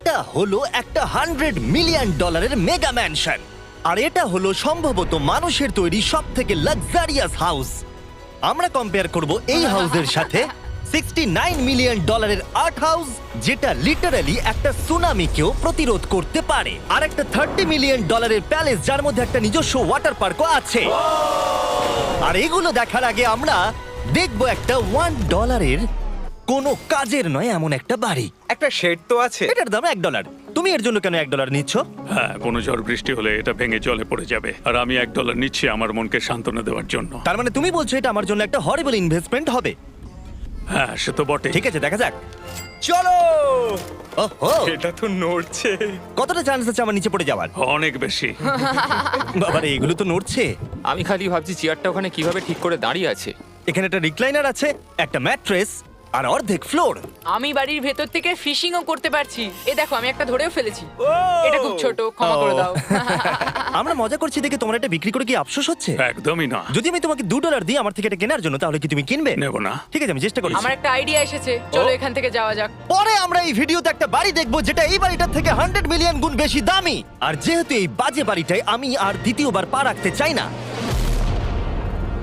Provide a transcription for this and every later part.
এটা হলো একটা $100 মিলিয়ন মেগা ম্যানশন। আর এটা হলো সম্ভবত মানুষের তৈরি সব থেকে লাক্সারিয়াস হাউস। আমরা কম্পেয়ার করব এই হাউসের সাথে $69 মিলিয়ন আর্ট হাউস, যেটা লিটারালি একটা সুনামিকেও প্রতিরোধ করতে পারে, আর একটা $30 মিলিয়ন প্যালেস যার মধ্যে একটা নিজস্ব ওয়াটার পার্কও আছে। আর এগুলো দেখার আগে আমরা দেখব একটা $1 কোনো কাজের নয় এমন একটা বাড়ি। একটা শেড তো আছে। এটার দাম $1। তুমি এর জন্য কেন $1 নিচ্ছ? হ্যাঁ, কোনো ঝড় বৃষ্টি হলে এটা ভেঙে জলে পড়ে যাবে, আর আমি $1 নিচ্ছি আমার মনকে সান্ত্বনা দেওয়ার জন্য। তার মানে তুমি বলছো এটা আমার জন্য একটা হরিবল ইনভেস্টমেন্ট হবে? হ্যাঁ, সে তো বটে। ঠিক আছে, দেখা যাক। চলো। ওহো, এটা তো নড়ছে। কতটা চান্স আছে আমার নিচে পড়ে যাওয়ার? অনেক বেশি। বাবারে, এগুলো তো নড়ছে। আমি খালি ভাবছি চেয়ারটা ওখানে কিভাবে ঠিক করে দাঁড়িয়ে আছে। এখানে একটা রিক্লাইনার আছে, একটা ম্যাট্রেস আর অর্ধেক ফ্লোর। আমি বাড়ির ভেতর থেকে ফিশিংও করতে পারছি। এ দেখো, আমি একটা ধরেও ফেলেছি। এটা খুব ছোট, ক্ষমা করে দাও। আমরা মজা করছি দেখে তোমার এটা বিক্রি করে কি আফসোস হচ্ছে? একদমই না। যদি আমি তোমাকে $2 দিই আমার থেকে এটা কেনার জন্য, তাহলে কি তুমি কিনবে? নেব না। ঠিক আছে, আমি চেষ্টা করছি। আমার একটা আইডিয়া এসেছে, চলো এখান থেকে যাওয়া যাক। পরে আমরা এই ভিডিওতে একটা বাড়ি দেখবো যেটা এই বাড়িটার থেকে 100 মিলিয়ন গুণ বেশি দামি। আর যেহেতু এই বাজে বাড়িটায় আমি আর দ্বিতীয়বার পা রাখতে চাই না,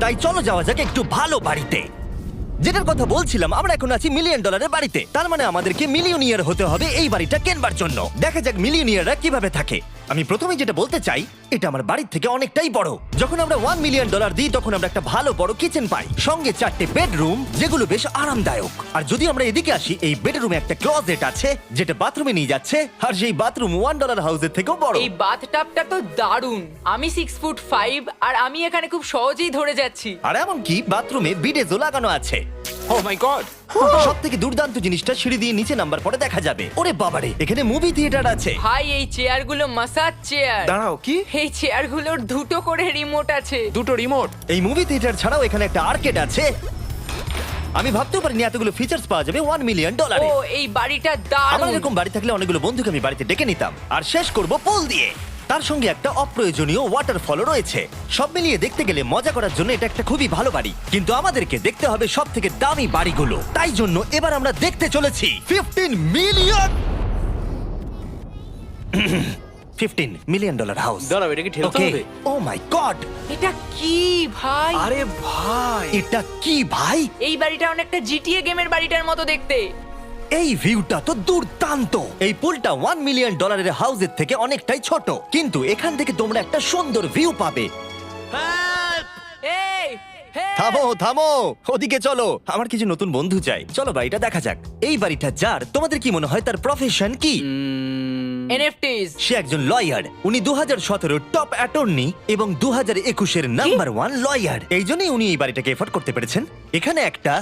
তাই চলো যাওয়া যাক একটু ভালো বাড়িতে। যেটার কথা বলছিলাম, আমরা এখন আছি $1 মিলিয়ন বাড়িতে। তার মানে আমাদেরকে মিলিয়নিয়ার হতে হবে এই বাড়িটা কেনবার জন্য। দেখা যাক মিলিয়নিয়াররা কিভাবে থাকে। আমি প্রথমে যেটা বলতে চাই, এটা আমার বাড়ির থেকে অনেকটাই বড়। যখন আমরা $1 মিলিয়ন দিই তখন আমরা একটা ভালো বড় কিচেন পাই, সঙ্গে 4টে বেডরুম যেগুলো বেশ আরামদায়ক। আর যদি আমরা এদিকে আসি, এই বেডরুমে একটা ক্লোজেট আছে যেটা বাথরুমে নিয়ে যাচ্ছে, আর সেই বাথরুম $1 হাউসের থেকেও বড়। এই বাথটাবটা তো দারুণ। আমি 6'5" আর আমি এখানে খুব সহজেই ধরে যাচ্ছি। আর এমনকি বাথরুমে বিডেজও লাগানো আছে। ও মাই গড! সব থেকে দুর্দান্ত জিনিসটা সিঁড়ি দিয়ে নিচে নাম্বার পরে দেখা যাবে। ওরে বাবারে, এখানে মুভি থিয়েটার আছে। ভাই, এই চেয়ারগুলো মাসাজ চেয়ার। দাঁড়াও, কি? এই চেয়ারগুলোর দুটো করে রিমোট আছে। দুটো রিমোট? এই মুভি থিয়েটার ছাড়াও এখানে একটা আর্কেড আছে। আমি ভাবতেও পারিনি এতগুলো ফিচার্স পাওয়া যাবে $1 মিলিয়ন। ও, এই বাড়িটা আমার দারুণ। এরকম বাড়ি থাকলে অনেকগুলো বন্ধুকে আমি বাড়িতে ডেকে নিতাম, আর শেষ করব পুল দিয়ে। তার সঙ্গে একটা অপ্রয়োজনীয় ওয়াটারফলও রয়েছে। সব মিলিয়ে দেখতে গেলে মজা করার জন্য এটা একটা খুবই ভালো বাড়ি, কিন্তু আমাদেরকে দেখতে হবে সব থেকে দামি বাড়িগুলো। তাই জন্য এবার আমরা দেখতে চলেছি $15 মিলিয়ন হাউস। দাঁড়াও, এটা কি ঠেলতে হবে? ও মাই গড, এটা কি ভাই? আরে ভাই, এটা কি ভাই? এই বাড়িটা অনেকটা জিটিএ গেমের বাড়িটার মতো দেখতে। এই ভিউটা তো দুর্দান্ত। এই পুলটা $1 মিলিয়ন হাউসের থেকে অনেকটাই ছোট, কিন্তু এখান থেকে তোমরা একটা সুন্দর ভিউ পাবে। এই, হে! থামো থামো, ওদিকে চলো। আমার কিছু নতুন বন্ধু চাই, চলো বাড়িটা দেখা যাক। এই বাড়িটা যার, তোমাদের কি মনে হয় তার প্রফেশন কি? NFTs। সে একজন লয়ার। উনি 2017 টপ অ্যাটর্নি এবং 2021 নাম্বার 1 লয়ার। এই জন্যই উনি এই বাড়িটাকে এফোর্ড করতে পেরেছেন। এখানে একটা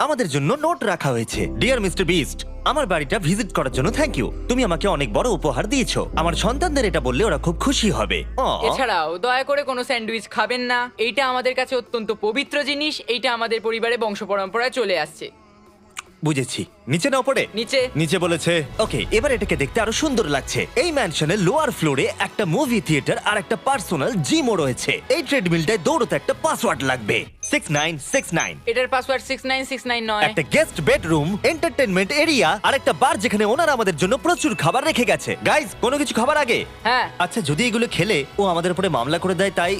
আমাদের জন্য নোট রাখা হয়েছে। ডিয়ার মিস্টার বিস্ট, আমার বাড়িটা ভিজিট করার জন্য থ্যাংক ইউ। তুমি আমাকে অনেক বড় উপহার দিয়েছো। আমার সন্তানদের এটা বললে ওরা খুব খুশি হবে। এছাড়াও দয়া করে কোনো স্যান্ডউইচ খাবেন না। এইটা আমাদের কাছে অত্যন্ত পবিত্র জিনিস। এইটা আমাদের পরিবারে বংশ পরম্পরায় চলে আসছে। বুঝেছি, নিচে না ওপরে? নিচে। নিচে বলেছে। ওকে, এবার এটাকে দেখতে আরো সুন্দর লাগছে। এই ম্যানশনের লোয়ার ফ্লোরে একটা মুভি থিয়েটার আর একটা পার্সোনাল জিমও রয়েছে। এই ট্রেডমিলটায় দৌড়তে একটা পাসওয়ার্ড লাগবে, 6969। এটার পাসওয়ার্ড 6969 নয়। একটা গেস্ট বেডরুম, এন্টারটেইনমেন্ট এরিয়া আর একটা বার যেখানে ওনারা আমাদের জন্য প্রচুর খাবার রেখে গেছে। গাইস, কোনো কিছু খাবার আগে? হ্যাঁ। আচ্ছা, যদি এগুলো খেলে ও আমাদের উপরে মামলা করে দেয়, তাই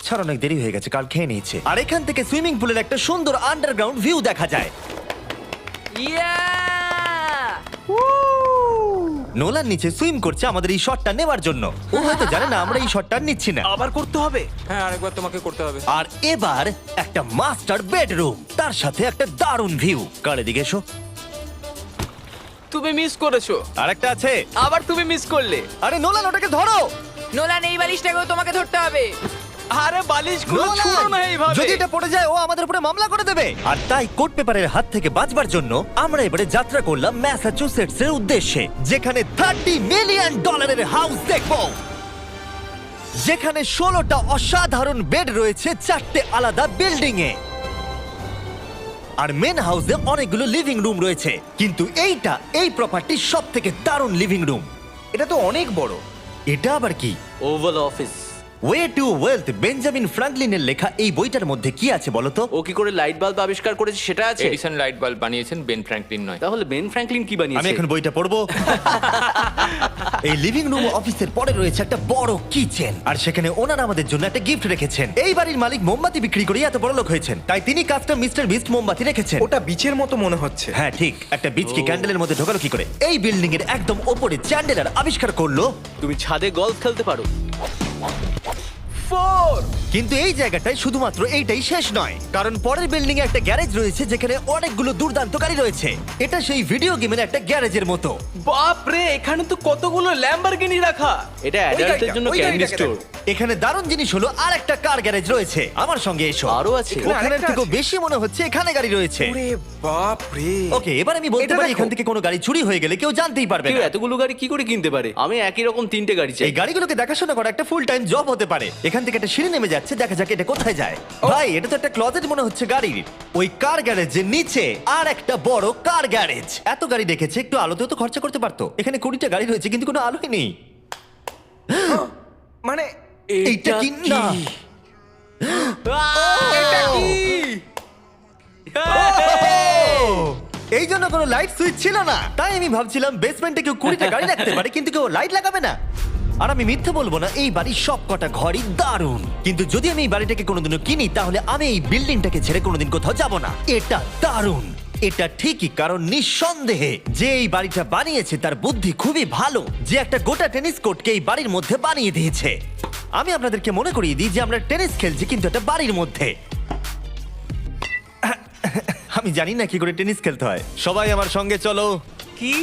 ছাড়, অনেক দেরি হয়ে গেছে, কাল খেয়ে নিয়েছে। আর এখান থেকে সুইমিং পুলের একটা সুন্দর আন্ডারগ্রাউন্ড ভিউ দেখা যায়। ইয়া! নোলান নিচে সুইম করছে আমাদের এই শটটা নেওয়ার জন্য। ও হয়তো জানে না আমরা এই শটটা নিচ্ছি না। আবার করতে হবে? হ্যাঁ, আরেকবার তোমাকে করতে হবে। আর এবার একটা মাস্টার বেডরুম, তার সাথে একটা দারুণ ভিউ। কারে দিকে এসো। তুমি মিস করেছো। আর একটা আছে। আবার তুমি মিস করলে। আরে নোলান, ওটাকে ধরো। নোলান, এই বালিশটাকেও তোমাকে ধরতে হবে। আরে বালিশগুলো নোলান, ছুঁড়ো না এইভাবে। যদি এটা পড়ে যায় ও আমাদের উপরে মামলা করে দেবে। আর তাই কোর্ট পেপারের হাত থেকে বাঁচবার জন্য আমরা এবারে যাত্রা করলাম ম্যাসাচুসেটস এর উদ্দেশ্যে, যেখানে $30 মিলিয়ন হাউস দেখবো, যেখানে 16টা অসাধারণ বেড রয়েছে 4টে আলাদা বিল্ডিং এ। আর মেন হাউসে অনেকগুলো লিভিং রুম রয়েছে, কিন্তু এইটা এই প্রপার্টির সব থেকে দারুণ লিভিং রুম। এটা তো অনেক বড়। এটা আবার কি? Oval office. Way to wealth, Benjamin ফ্রাঙ্কলিনের লেখা এই বইটার মধ্যে কি আছে বলতো? ও কি করে লাইট বাল্ব আবিষ্কার করেছে সেটা আছে? এডিসন লাইট বাল্ব বানিয়েছেন, বেন ফ্র্যাঙ্কলিন নয়। তাহলে বেন ফ্র্যাঙ্কলিন কি আমি বানিয়েছে? এখন বইটা পড়বো। এই লিভিং রুম অফিসের পরে রয়েছে একটা বড় কিচেন, আর সেখানে ওনারা আমাদের জন্য একটা গিফট রেখেছেন। এই বাড়ির মালিক মোমবাতি বিক্রি করে এত বড় লোক হয়েছেন, তাই তিনি কাস্টম মিস্টার বিস্ট মোমবাতি রেখেছেন। ওটা বিচের মতো মনে হচ্ছে। হ্যাঁ ঠিক, একটা বীজকে ক্যান্ডেলের মধ্যে ঢোকালো কি করে? এই বিল্ডিং এর একদম ওপরে চ্যান্ডেলার আবিষ্কার করলো। তুমি ছাদে গলফ খেলতে পারো। কিন্তু এই জায়গাটায় শুধুমাত্র এইটাই শেষ নয়, কারণ পরের বিল্ডিং এ একটা গ্যারেজ রয়েছে যেখানে অনেকগুলো দুর্দান্ত গাড়ি রয়েছে। এটা সেই ভিডিও গেমের একটা গ্যারেজের মতো। বাপ রে, এখানে তো কতগুলো ল্যাম্বরগিনি রাখা। এটা অ্যাডাল্টদের জন্য ওই ক্যান্ডি গাড়িটাকে স্টোর। এখানে দারুণ জিনিস হলো আর একটা কার গ্যারেজ রয়েছে। আমার সঙ্গে এসো। আরো আছে? ওখানের আরেকটা থেকেও আছে? বেশি মনে হচ্ছে এখানে গাড়ি রয়েছে। ওরে বাপ রে। ওকে, এবার আমি বলতে এটা পারি দেখো। এখান থেকে কোনো গাড়ি চুরি হয়ে গেলে কেউ জানতেই পারবে কেউ না। এতগুলো গাড়ি কি করে কিনতে পারে? আমি একই রকম 3টে গাড়ি চাই। এই গাড়িগুলোকে দেখাশোনা করা একটা ফুল টাইম জব হতে পারে। এখান থেকে একটা সিঁড়ি নেমে যাচ্ছে, দেখা যাক এটা কোথায় যায়। ভাই, এটা তো একটা ক্লজেট মনে হচ্ছে গাড়ির। ওই কার গ্যারেজের নিচে আর একটা বড় কার গ্যারেজ। এত গাড়ি রেখেছে, একটু আলোতেও তো খরচা করতে পারতো। এখানে 20টা গাড়ি রয়েছে কিন্তু কোনো আলোই নেই। মানে এইটা কি না? এটা কি? এই জন্য কোনো লাইট সুইচ ছিল না, তাই আমি ভাবছিলাম বেসমেন্টে কেউ 20টা গাড়ি রাখতে পারে কিন্তু কেউ লাইট লাগাবে না। আর আমি মিথ্যে বলবো না, এই বাড়ির সব কটা ঘরই দারুণ। কিন্তু যদি আমি এই বাড়িটাকে কোনোদিনও কিনি, তাহলে আমি এই বিল্ডিংটাকে ছেড়ে কোনোদিন কোথাও যাব না। এটা দারুণ। এটা ঠিকই, কারণ নিঃসন্দেহে যে এই বাড়িটা বানিয়েছে তার বুদ্ধি খুবই ভালো, যে একটা গোটা টেনিস কোর্টকে এই বাড়ির মধ্যে বানিয়ে দিয়েছে। আমি আপনাদেরকে মনে করিয়ে দিই যে আমরা টেনিস খেলছি কিন্তু একটা বাড়ির মধ্যে। আমি জানি না কি করে টেনিস খেলতে হয়। সবাই আমার সঙ্গে চলো। কি?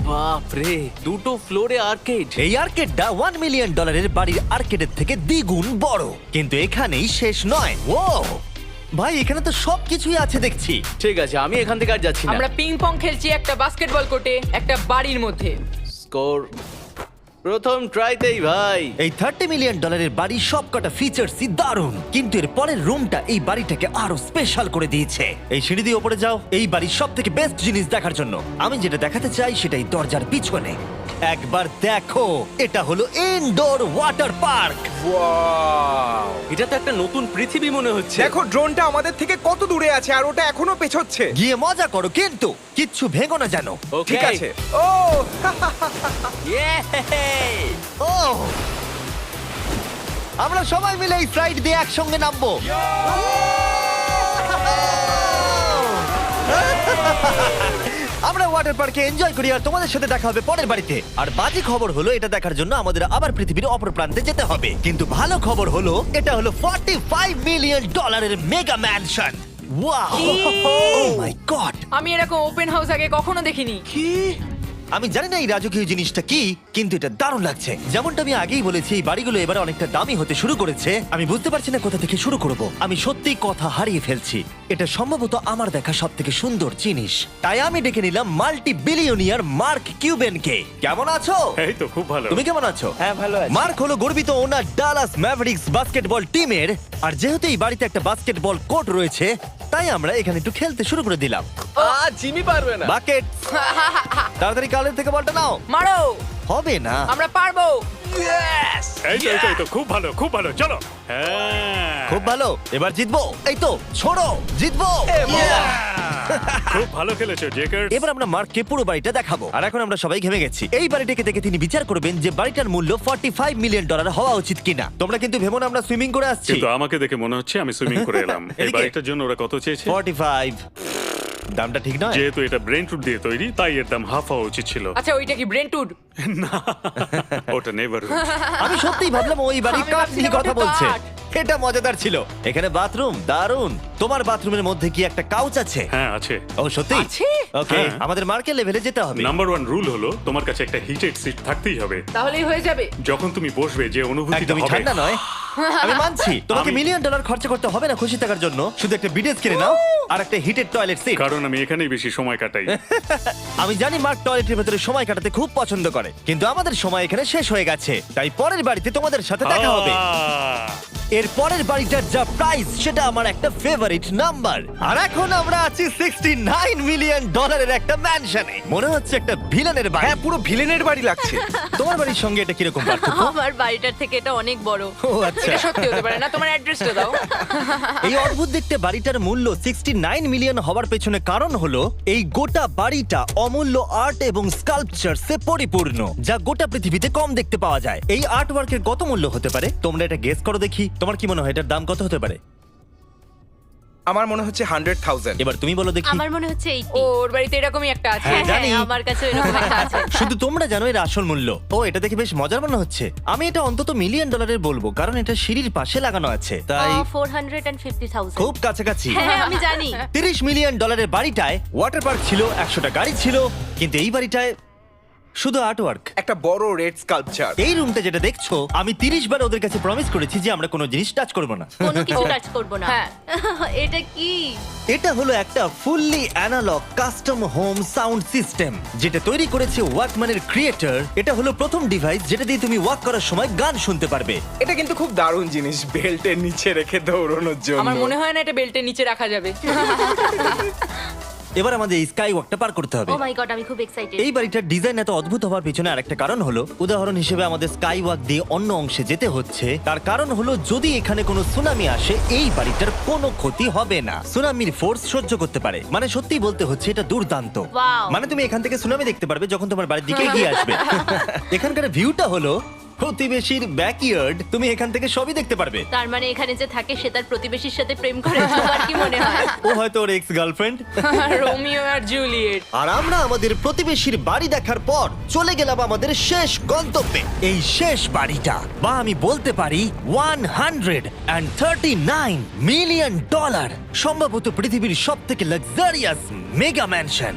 বাপ রে, 2টো ফ্লোরে আর্কেড। এই আর্কেডটা $1 মিলিয়ন বাড়ির আর্কেডের থেকে দ্বিগুণ বড়। কিন্তু এখানেই শেষ নয়। ও ভাই, এখানে তো সবকিছুই আছে দেখছি। ঠিক আছে, আমি এখান থেকে আর যাচ্ছি না। আমরা পিং পং খেলছি একটা বাস্কেটবল কোর্টে একটা বাড়ির মধ্যে। স্কোর প্রথম ট্রাইতেই ভাই। এই $30 মিলিয়ন বাড়ির সবকটা ফিচার্সই দারুণ, কিন্তু এর পরের রুমটা এই বাড়িটাকে আরো স্পেশাল করে দিয়েছে। এই সিঁড়ি দিয়ে উপরে যাও এই বাড়ির সব থেকে বেস্ট জিনিস দেখার জন্য। আমি যেটা দেখাতে চাই সেটাই দরজার পিছনে। একবার দেখো, এটা হলো ইনডোর ওয়াটার পার্ক। ওয়াও! এটা তো একটা নতুন পৃথিবী মনে হচ্ছে। দেখো ড্রোনটা আমাদের থেকে কত দূরে আছে আর ওটা এখনো পেছচ্ছে। গিয়ে মজা করো, কিন্তু কিচ্ছু ভেঙো না জানো। Okay. ঠিক আছে। ও Yay! ও, আমরা সবাই মিলে এই ফ্লাইট দিয়ে একসঙ্গে নামবো। আমরা ওয়াটার পার্কে এনজয় করি আর তোমাদের সাথে দেখা হবে পরের বাড়িতে। আর বাজে খবর হলো, এটা দেখার জন্য আমাদের আবার পৃথিবীর অপর প্রান্তে যেতে হবে। কিন্তু ভালো খবর হলো, এটা হলো $45 মিলিয়ন মেগা ম্যানশন। ওয়াও! ও মাই গড! আমি এরকম ওপেন হাউস আগে কখনো দেখিনি। কি? আমি জানি না এই রাজকীয় জিনিসটা কি, কিন্তু এটা দারুণ লাগছে। যেমনটা আমি আগেই বলেছি, এই বাড়িগুলো এবারে অনেকটা দামি হতে শুরু করেছে। আমি বুঝতে পারছি না কোথা থেকে শুরু করব। আমি সত্যিই কথা হারিয়ে ফেলছি। এটা সম্ভবত আমার দেখা সব থেকে সুন্দর জিনিস। তাই আমি ডেকে নিলাম মাল্টি বিলিয়নিয়ার মার্ক কিউবেনকে। কেমন আছো? এই তো খুব ভালো। তুমি কেমন আছো? হ্যাঁ, ভালো আছি। মার্ক হলো গর্বিত ওনার ডালাস ম্যাভরিক্স বাস্কেটবল টিমের। আর যেহেতু এই বাড়িতে একটা বাস্কেটবল কোর্ট রয়েছে, তাই আমরা এখানে একটু খেলতে শুরু করে দিলাম। জিমি পারবে না। বাকেট, তাড়াতাড়ি কালের থেকে বলটা নাও। মারো, হবে না। আমরা পারবো। এই তো খুব ভালো, খুব ভালো। চলো। হ্যাঁ, খুব ভালো, এবার জিতবো। এই তো ছোড়ো, জিতবো। খুব ভালো খেলেছো জেকার। এবার আমরা মার্ককে পুরো বাড়িটা দেখাবো। আর এখন আমরা সবাই ঘেমে গেছি। এই বাড়িটাকে দেখে তিনি বিচার করবেন যে বাড়িটার মূল্য $45 মিলিয়ন হওয়া উচিত কিনা। তোমরা কিন্তু ভেবো না আমরা সুইমিং করে আসছি। কিন্তু আমাকে দেখে মনে হচ্ছে আমি সুইমিং করে এলাম। এই এদিকে। বাড়িটার জন্য ওরা কত চেয়েছে? 45। দামটা ঠিক নয়। যেহেতু এটা ব্রেন টুড দিয়ে তৈরি, তাই এর দাম হাফ হওয়া উচিত ছিল। আচ্ছা, ওইটা কি ব্রেন্টউড? ওটা নেভার। আমি সত্যিই ভাবলাম ওই বাড়ির আমি কাঠ নিয়ে ভাবছিলাম কথা ওটা বলছে। কাঠ। এটা মজাদার ছিল। এখানে বাথরুম দারুণ। তোমার বাথরুমের মধ্যে কি একটা কাউচ আছে? হ্যাঁ আছে। ও সত্যি? আছে? ওকে, হ্যাঁ। আমাদের মার্কেট লেভেলে যেতে হবে। নাম্বার 1 রুল হলো তোমার কাছে একটা হিটেড সিট থাকতেই হবে। তাহলেই হয়ে যাবে। যখন তুমি বসবে যে অনুভূতিটা একদমই হবে। ঠান্ডা নয়। আমি মানছি তোমাকে আমি- $1 মিলিয়ন খরচা করতে হবে না খুশি থাকার জন্য। শুধু একটা বিডেস কিনে নাও আর একটা হিটেড টয়লেট সিট। কারণ আমি এখানেই বেশি সময় কাটাই। আমি জানি মার্ক টয়লেটের ভেতরে সময় কাটাতে খুব পছন্দ করে, কিন্তু আমাদের সময় এখানে শেষ হয়ে গেছে। তাই পরের বাড়িতে তোমাদের সাথে দেখা হবে। আহ! এর পরের বাড়িটার যা প্রাইস সেটা আমার একটা ফেভারিট নাম্বার। আর এখন আমরা আছি 69 মিলিয়ন ডলারের একটা ম্যানশনে। মনে হচ্ছে একটা ভিলেনের বাড়ি। হ্যাঁ, পুরো ভিলেনের বাড়ি লাগছে। তোমার বাড়ির সঙ্গে এটা কিরকম পার্থক্য? আমার বাড়িটার থেকে এটা অনেক বড়। ও আচ্ছা। এটা সত্যি হতে পারে না, তোমার অ্যাড্রেসটা দাও। এই অদ্ভুত দেখতে বাড়িটার মূল্য 69 মিলিয়ন হওয়ার পেছনে কারণ হলো এই গোটা বাড়িটা অমূল্য আর্ট এবং স্কাল্পচারসে পরিপূর্ণ, যা গোটা পৃথিবীতে কম দেখতে পাওয়া যায়। এই আর্ট ওয়ার্কের কত মূল্য হতে পারে তোমরা এটা গেস করো দেখি। তোমার কি মনে হয় এটার দাম কত হতে পারে? আমার মনে হচ্ছে 100,000। এবার তুমি বলো দেখি। আমার মনে হচ্ছে 80। ওর বাড়িতে এরকমই একটা আছে। হ্যাঁ, জানি। আমার কাছে এরকম একটা আছে। শুধু তোমরা জানো এর আসল মূল্য। ও, এটা দেখে বেশ মজার মনে হচ্ছে। আমি এটা অন্তত মিলিয়ন ডলারের বলবো, কারণ এটা সিঁড়ির পাশে লাগানো আছে, তাই 450,000। খুব কাছাকাছি। হ্যাঁ, আমি জানি। 30 মিলিয়ন ডলারের বাড়িটায় ওয়াটার পার্ক ছিল, 100টা গাড়ি ছিল, কিন্তু এই বাড়িটায় শুধু আর্ট ওয়ার্ক। একটা বড় রেড স্কাল্পচার। এই রুমটা যেটা দেখছো, আমি 30 বার ওদের কাছে প্রমিস করেছি যে আমরা কোনো জিনিস টাচ করব না। কোনো কিছু টাচ করব না। হ্যাঁ। এটা কি? এটা হলো একটা fully analogue custom home sound system যেটা তৈরি করেছে ওয়াকম্যানের ক্রিয়েটর। এটা হলো প্রথম ডিভাইস যেটা দিয়ে তুমি ওয়াক করার সময় গান শুনতে পারবে। এটা কিন্তু খুব দারুণ জিনিস, বেল্টের নিচে রেখে দৌড়ানোর জন্য। আমার মনে হয় না এটা বেল্টের নিচে রাখা যাবে। এবার আমাদের এই স্কাই ওয়াকটা পার করতে হবে। ও মাই গড, আমি খুব এক্সাইটেড। এই বাড়িটার ডিজাইন এত অদ্ভুত হওয়ার পিছনে আরেকটা কারণ হলো, উদাহরণ হিসেবে আমাদের স্কাই ওয়াক দিয়ে অন্য অংশে যেতে হচ্ছে। তার কারণ হলো যদি এখানে কোনো সুনামি আসে এই বাড়িটার কোনো ক্ষতি হবে না। সুনামির ফোর্স সহ্য করতে পারে। মানে সত্যি বলতে হচ্ছে এটা দুর্দান্ত। Wow. মানে তুমি এখান থেকে সুনামি দেখতে পারবে যখন তোমার বাড়ির দিকে এগিয়ে আসবে। এখানকার ভিউটা হলো প্রতিবেশীর ব্যাকইয়ার্ড। তুমি এখান থেকে সবই দেখতে পারবে। তার মানে এখানে যে থাকে সে তার প্রতিবেশীর সাথে প্রেম করে, তোমার কি মনে হয়? ও হয়তো ওর এক্স গার্লফ্রেন্ড। রোমিও আর জুলিয়েট। আর আমরা আমাদের প্রতিবেশীর বাড়ি দেখার পর চলে গেলাম আমাদের শেষ গন্তব্যে। এই শেষ বাড়িটা, বা আমি বলতে পারি 139 মিলিয়ন ডলার, সম্ভবত পৃথিবীর সব থেকে লাক্সারিয়াস মেগা ম্যানশন।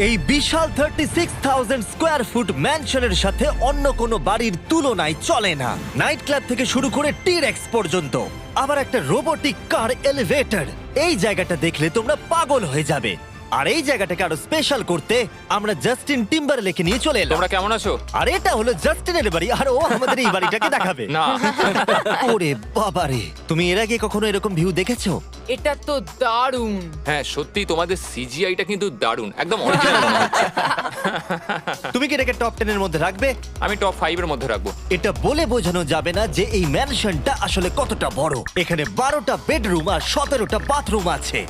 এই বিশাল 36,000 স্কোয়ার ফুট ম্যানশনের সাথে অন্য কোনো বাড়ির তুলনায় চলে না। নাইট ক্লাব থেকে শুরু করে টি-রেক্স পর্যন্ত, আবার একটা রোবোটিক কার এলিভেটর। এই জায়গাটা দেখলে তোমরা পাগল হয়ে যাবে। আর এই জায়গাটাকে আরো স্পেশাল করতে আমরা জাস্টিন টিম্বারলেকে নিয়ে চলে এলাম। তোমরা কেমন আছো? আর এটা হলো জাস্টিনের বাড়ি, আর ও আমাদের এই বাড়িটাকে দেখাবে। না। ওরে বাবারে, তুমি এর আগে কখনো এরকম ভিউ দেখেছো? এটা তো দারুণ। হ্যাঁ, সত্যি তোমাদের সিজিআইটা কিন্তু দারুণ, একদম অরিজিনাল মনে হচ্ছে। তুমি কি এটাকে টপ 10 এর মধ্যে রাখবে? আমি টপ 5 এর মধ্যে রাখবো। এটা বলে বোঝানো যাবে না যে এই ম্যানশনটা আসলে কতটা বড়। এখানে 12টা বেডরুম আর 17টা বাথরুম আছে।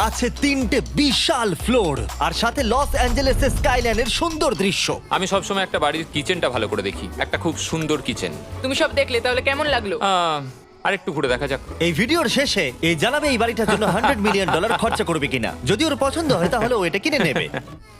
আছে 3টে বিশাল ফ্লোর, আর সাথে লস অ্যাঞ্জেলেসের স্কাইলাইনের সুন্দর দৃশ্য। আমি সবসময় একটা বাড়ির কিচেনটা ভালো করে দেখি, একটা খুব সুন্দর কিচেন। তুমি সব দেখলে, তাহলে কেমন লাগলো? আরেকটু ঘুরে দেখা যাক। এই ভিডিওর শেষে এই জানাবে এই বাড়িটার জন্য 100 মিলিয়ন ডলার খরচা করবে কিনা। যদি ওর পছন্দ হয় তাহলে ও এটা কিনে নেবে।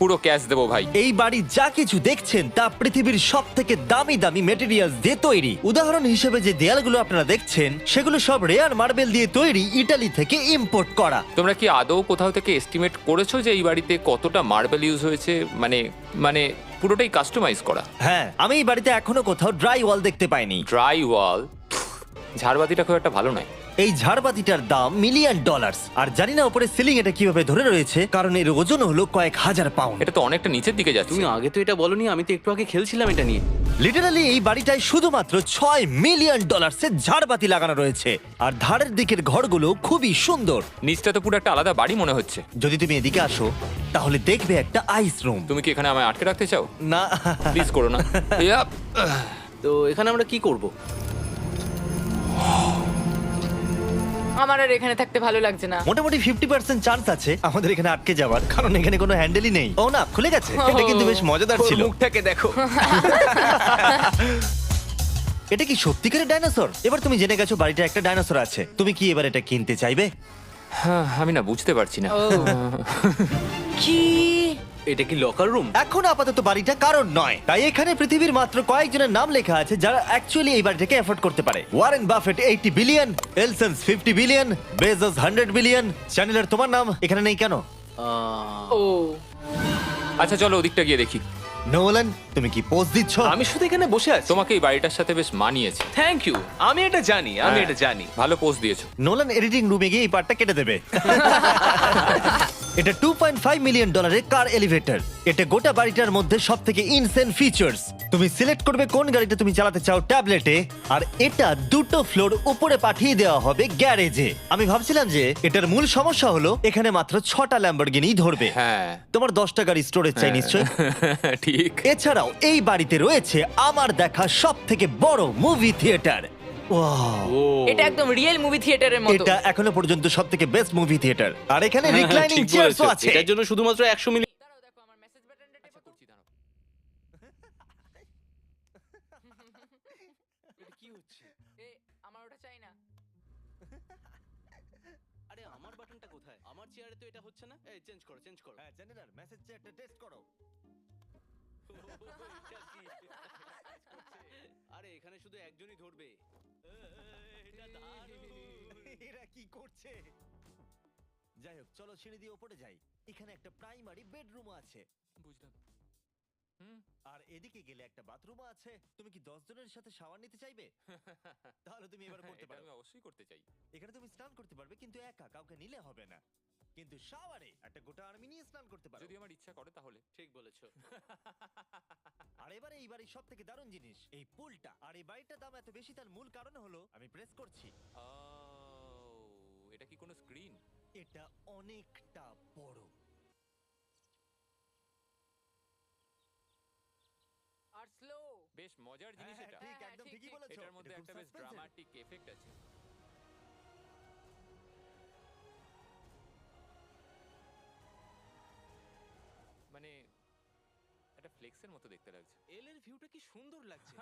পুরো ক্যাশ দেবো ভাই। এই বাড়ি যা কিছু দেখছেন তা পৃথিবীর সব থেকে দামি দামি মেটেরিয়ালস দিয়ে তৈরি। উদাহরণ হিসেবে যে দেয়ালগুলো আপনারা দেখছেন সেগুলো সব রেয়ার মার্বেল দিয়ে তৈরি, ইতালি থেকে ইম্পোর্ট করা। তোমরা কি আদৌ কোথাও থেকে এস্টিমেট করেছো যে এই বাড়িতে কতটা মার্বেল ইউজ হয়েছে? মানে পুরোটাই কাস্টমাইজ করা। হ্যাঁ, আমি এই বাড়িতে এখনো কোথাও ড্রাই ওয়াল দেখতে পাইনি। ড্রাই ওয়াল? ঝাড়বাতিটা খুব একটা ভালো নয়। এই ঝাড়বাতিটার দাম মিলিয়ন ডলার। আর জানি না উপরে সিলিং এটা কিভাবে ধরে রয়েছে, কারণ এর ওজন হলো কয়েক হাজার পাউন্ড। এটা তো অনেকটা নিচের দিকে যাচ্ছে। তুমি আগে তো এটা বলনি, আমি তো একটু আগে খেলছিলাম এটা নিয়ে। লিটারালি এই বাড়িটায় শুধুমাত্র 6 মিলিয়ন ডলার্সের ঝাড়বাতি লাগানো রয়েছে। আর ধারের দিকের ঘরগুলো খুবই সুন্দর। নিচটা তো পুরো একটা আলাদা বাড়ি মনে হচ্ছে। যদি তুমি এদিকে আসো তাহলে দেখবে একটা আইস রুম। তুমি কি এখানে আমায় আটকে রাখতে চাও? না, প্লিজ করো না। ইয়াপ। তো এখানে আমরা কি করব? আমার আর এখানে থাকতে ভালো লাগছে না। মোটামুটি 50% চান্স আছে আমাদের এখানে আটকে যাওয়ার, কারণ এখানে কোনো হ্যান্ডেলই নেই। ও না, খুলে গেছে। এটা কিন্তু বেশ মজাদার ওর ছিল। মুখটাকে দেখো। এটা কি সত্যিকারের ডাইনোসর? এবার তুমি জেনে গেছো বাড়িটা একটা ডাইনোসর আছে। তুমি কি এবার এটা কিনতে চাইবে? হ্যাঁ, আমি না বুঝতে পারছি না। কি? এটা কি লকার রুম? এখন আপাতত বাড়িটা কারণ নয়, তাই এখানে পৃথিবীর মাত্র কয়েকজনের নাম লেখা আছে যারা অ্যাকচুয়ালি এই বাড়িটাকে এফোর্ড করতে পারে। Warren Buffett 80 billion, এলসন্স 50 billion, Bezos 100 billion. চ্যানেলের তোমার নাম এখানে নেই কেন? ও, আচ্ছা চলো ওদিকটা গিয়ে দেখি। নোলান, তুমি কি পোজ দিচ্ছ? আমি শুধু এখানে বসে আছি। তোমাকে এই বাড়িটার সাথে বেশ মানিয়েছে। Thank you. আমি এটা জানি, আমি হ্যাঁ, এটা জানি। ভালো পোস্ট দিয়েছো। নোলান এডিটিং রুমে গিয়ে এই পার্টটা কেটে দেবে। এটা $2.5 মিলিয়ন কার এলিভেটর। এটা গোটা বাড়িটার মধ্যে সব থেকে ইনসেন ফিচার্স। তুমি সিলেক্ট করবে কোন গাড়িটা তুমি চালাতে চাও ট্যাবলেটে, আর এটা 2টো ফ্লোর উপরে পাঠিয়ে দেওয়া হবে গ্যারেজে। আমি ভাবছিলাম যে এটার মূল সমস্যা হলো এখানে মাত্র 6টা ল্যাম্বরগিনি ধরবে। হ্যাঁ তোমার 10টা গাড়ি স্টোরেজ চাই নিশ্চয়। ঠিক। এছাড়াও এই বাড়িতে রয়েছে আমার দেখা সব থেকে বড় মুভি থিয়েটার। এটা একদম রিয়েল মুভি থিয়েটারের মতো। এটা এখনো পর্যন্ত সব থেকে বেস্ট মুভি থিয়েটার। আর এখানে হ্যাঁ, রিক্লাইনিং ঠিক চেয়ারও বলেছো। আছে। এটার জন্য শুধুমাত্র 100 মিলিয়ন। দাঁড়াও, দেখো আমার মেসেজ বাটনটা টেপো তো। করছি দাঁড়াও। এটা কি হচ্ছে? এ আমার ওটা চাই না। আরে আমার বাটনটা কোথায়? আমার চেয়ারে তো এটা হচ্ছে না। এই চেঞ্জ করো, চেঞ্জ করো। হ্যাঁ, জেনারেল মেসেজ চেকটা টেস্ট করো। এটা কি? আরে এখানে শুধু একজনই ধরবে। এটা দারুণ। এরা কি করছে? যাই হোক, চলো সিঁড়ি দিয়ে উপরে যাই। এখানে একটা প্রাইমারি বেডরুম আছে, বুঝলাম। হুম। আর এদিকে গেলে একটা বাথরুমও আছে। তুমি কি 10 জনের সাথে শাওয়ার নিতে চাইবে? তাহলে তুমি এবার করতে এটা পারো। আমি অবশ্যই করতে চাই। এখানে তুমি স্নান করতে পারবে, কিন্তু একা, কাউকে নিলে হবে না। কিন্তু শাওয়ারে একটা গোটা আর্মি নিয়ে স্নান করতে পারো। যদি আমার ইচ্ছা করে তাহলে। ঠিক বলেছো। আর এবারে এই বাড়ির সব থেকে দারুণ জিনিস এই পুলটা। আর এই বাড়িটার দাম এত বেশি তার মূল কারণ হলো, আমি প্রেস করছি, ও, এটা কি কোনো স্ক্রিন? এটা অনেকটা বড়। আর স্লো। বেশ মজার জিনিস হ্যাঁ, এটা। ঠিক, হ্যাঁ, একদম ঠিক, ঠিকই ঠিক। বলেছো। এটার মধ্যে এটা খুব একটা বেশ suspense-এর। ড্রামাটিক এফেক্ট আছে। মানে একটা ফ্লেক্সের মতো দেখতে লাগছে। এল এর ভিউটা কি সুন্দর লাগছে।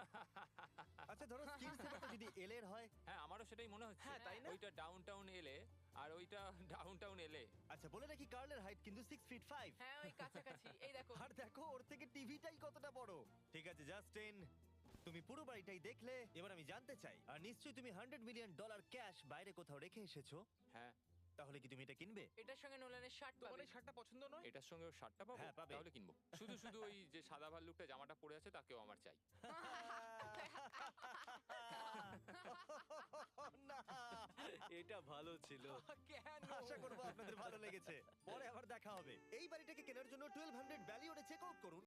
আচ্ছা, ধরো স্ক্রিন সেভারটা যদি এল এর হয়। হ্যাঁ, আমারও সেটাই মনে হচ্ছে। হ্যাঁ, তাই না? ওইটা ডাউনটাউন এলে আর ওইটা ডাউনটাউন এলে। আচ্ছা, বলে রাখি কার্লের হাইট কিন্তু 6 ফিট 5। হ্যাঁ, ওই কাছাকাছি। এই দেখো। আর দেখো ওর থেকে টিভিটাই কতটা বড়। ঠিক আছে জাস্টিন, তুমি পুরো বাড়িটাই দেখলে। এবার আমি জানতে চাই, আর নিশ্চয়ই তুমি $100 মিলিয়ন ক্যাশ বাইরে কোথাও রেখে এসেছো, হ্যাঁ, তাহলে কি তুমি এটা কিনবে? এটার সঙ্গে নোলানের শার্ট তোমার পাবে। এই শার্টটা পছন্দ নয়? এটার সঙ্গে ওর শার্টটা পাবো? হ্যাঁ, পাবে। তাহলে কিনবো। শুধু শুধু ওই যে সাদা ভাল্লুকটা জামাটা পরে আছে তাকেও আমার চাই। না, এটা ভালো ছিল। কেন? আশা করবো আপনাদের ভালো লেগেছে। পরে আবার দেখা হবে। এই বাড়িটাকে কেনার জন্য 1200 ভ্যালিওরে চেক আউট করুন।